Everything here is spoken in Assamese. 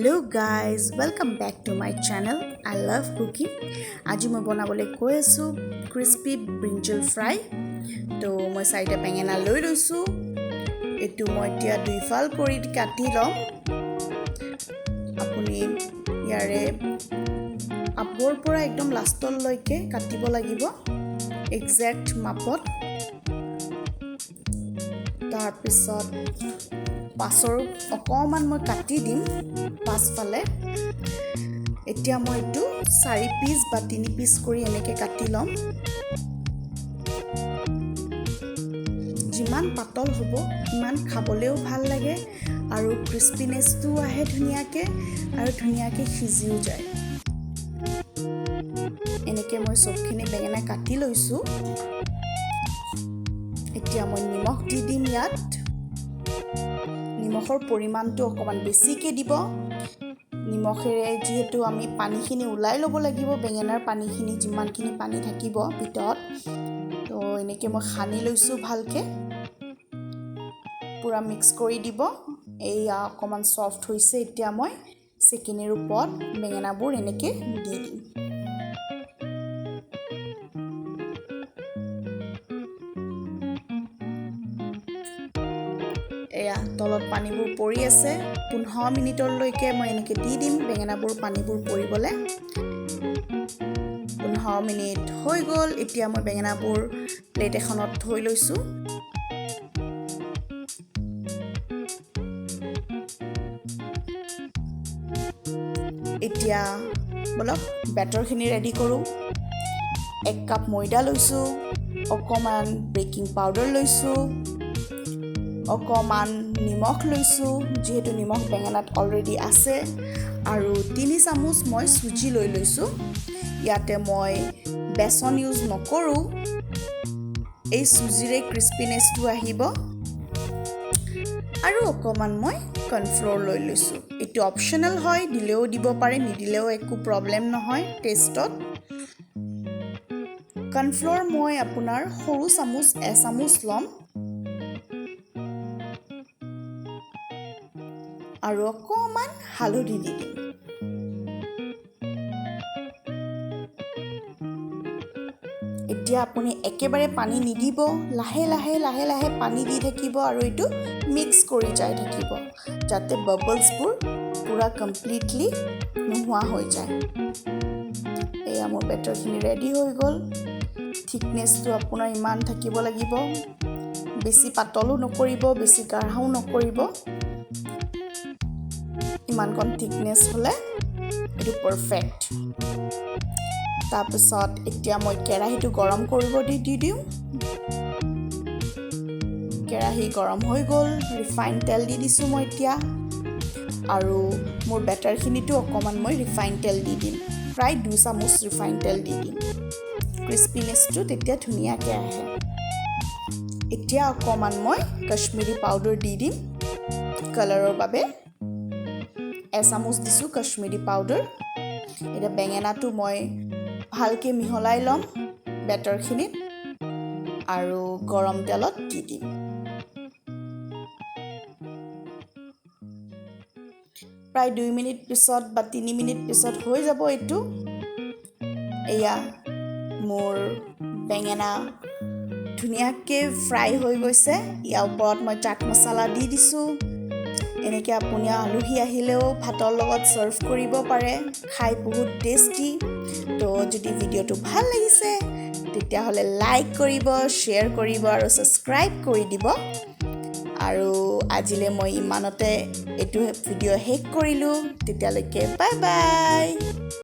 Hello guys, welcome back to my channel. I love cooking. আজি মই বনাবলৈ কৈ আছো crispy brinjal fry. তো মই সাইডে বেঙেনা লৈ লৈছো। এটো মই এতিয়া দুই ফাল কৰি কাটি লম। আপুনি ইয়াৰে আপৰ পৰা একদম লাষ্টৰ লৈকে কাটিব লাগিব এক্সাক্ট মাপত। তাৰ পিছত পাছৰ অকমান মই কাটি দিম পাছফালে। এতিয়া মই এটো 4 পিস বা 3 পিস কৰি এনেকে কাটি লম। যিমান পাতল হ'ব ইমান খাবলেও ভাল লাগে আৰু ক্ৰিস্পিনেছটো আহে ধুনিয়াকে আৰু ধুনিয়াকে সিজিও যায়। এনেকে মই সবখিনি বেঙেনা কাটি লৈছো। এতিয়া মই নিমখ দি দিম ইয়াত। নিমখৰ পৰিমাণটো অকমান বেছিকে দিব। নিমখেৰে যেহেতু আমি পানীখিনি উলাই ল'ব লাগিব, বেঙেনাৰ পানীখিনি যিমানখিনি পানী থাকিব ভিতৰত। তো এনেকে মই খানি লৈছো ভালকে। পুৰা মিক্স কৰি দিব। এইয়া অকমান সফট হৈছে। এতিয়া মই সেকেনিৰ ওপৰত বেঙেনাবোৰ এনেকে দি দিম। এয়া তলত পানীবোৰ পৰি আছে। 15 মিনিটলৈকে মই এনেকে দি দিম বেঙেনাবোৰ পানীবোৰ পৰিবলে। 15 মিনিট হৈ গ'ল। এতিয়া মই বেঙেনাবোৰ প্লেট এখনত থৈ লৈছো। এতিয়া বলক বেটাৰখিনি ৰেডি কৰো। 1 কাপ ময়দা লৈছো, অকমান বেকিং পাউডাৰ লৈছো, অকমান নিমখ লৈছো যেহেতু নিমখ বেঙেনাত অলৰেডি আছে, আৰু 3 চামুচ মই সুজি লৈ লৈছো। ইয়াতে মই বেসন ইউজ নকৰো। এই সুজিৰে ক্ৰিস্পিনেছটো আহিব। আৰু অকমান মই কৰ্নফ্লোৰ লৈ লৈছো। এটো অপচনেল হয়, দিলেও দিব পাৰে, নিদিলেও একো প্ৰবলেম নহয় টেষ্টত। কৰ্নফ্লোৰ মই আপোনাৰ সৰু চামুচ 1 চামুচ লম। আৰু অকমান হালধি দি দিম। এতিয়া আপুনি একেবাৰে পানী নিদিব, লাহে লাহে পানী দি থাকিব আৰু এটো মিক্স কৰি যাই থাকিব যাতে বাবলছবোৰ পুৰা কমপ্লিটলি নোহোৱা হৈ যায়। এয়া মোৰ বেটাৰখিনি ৰেডি হৈ গ'ল। থিকনেছটো আপোনাৰ ইমান থাকিব লাগিব। বেছি পাতলো নকৰিব, বেছি গাঢ়াও নকৰিব। ইমানকণ থিকনেছ হলে এটো পাৰফেক্ট। তাৰপিছত এতিয়া মই কেৰাহীটো গৰম কৰিব দি দিম। কেৰাহী গৰম হৈ গ'ল। ৰিফাইন তেল দি দিছো মই এতিয়া। আৰু মোৰ বেটাৰখিনিটো অকমান মই ৰিফাইন তেল দি দিম। প্ৰায় 2 চামুচ ৰিফাইন তেল দি দিম। ক্ৰিস্পিনেছটো তেতিয়া ধুনিয়াকে আহে। এতিয়া অকমান মই কাশ্মীৰী পাউডাৰ দি দিম কালাৰৰ বাবে। 1 চামুচ দিছো কাশ্মীৰী পাউডাৰ। এটা বেঙেনাটো মই ভালকে মিহলাই লম বেটাৰখিনিত আৰু গৰম তেলত দি দিম। প্ৰায় 2 মিনিট পিছত বা 3 মিনিট পিছত হৈ যাব এটো। এয়া মোৰ বেঙেনা ধুনিয়াকে ফ্ৰাই হৈ গৈছে। ইয়াৰ ওপৰত মই চাট মছলা দি দিছো। এনেকে আপুনি আলহী আহিলেও ভাতৰ লগত সাৰ্ভ কৰিব পাৰে। খাই বহুত টেষ্টি। তো যদি ভিডিঅ'টো ভাল লাগিছে তেতিয়াহ'লে লাইক কৰিব, শ্বেয়াৰ কৰিব আৰু সাবস্ক্ৰাইব কৰি দিব। আৰু আজিলে মই ইমানতে এটো ভিডিঅ' শেষ কৰিলো। তেতিয়ালৈকে বাই বাই।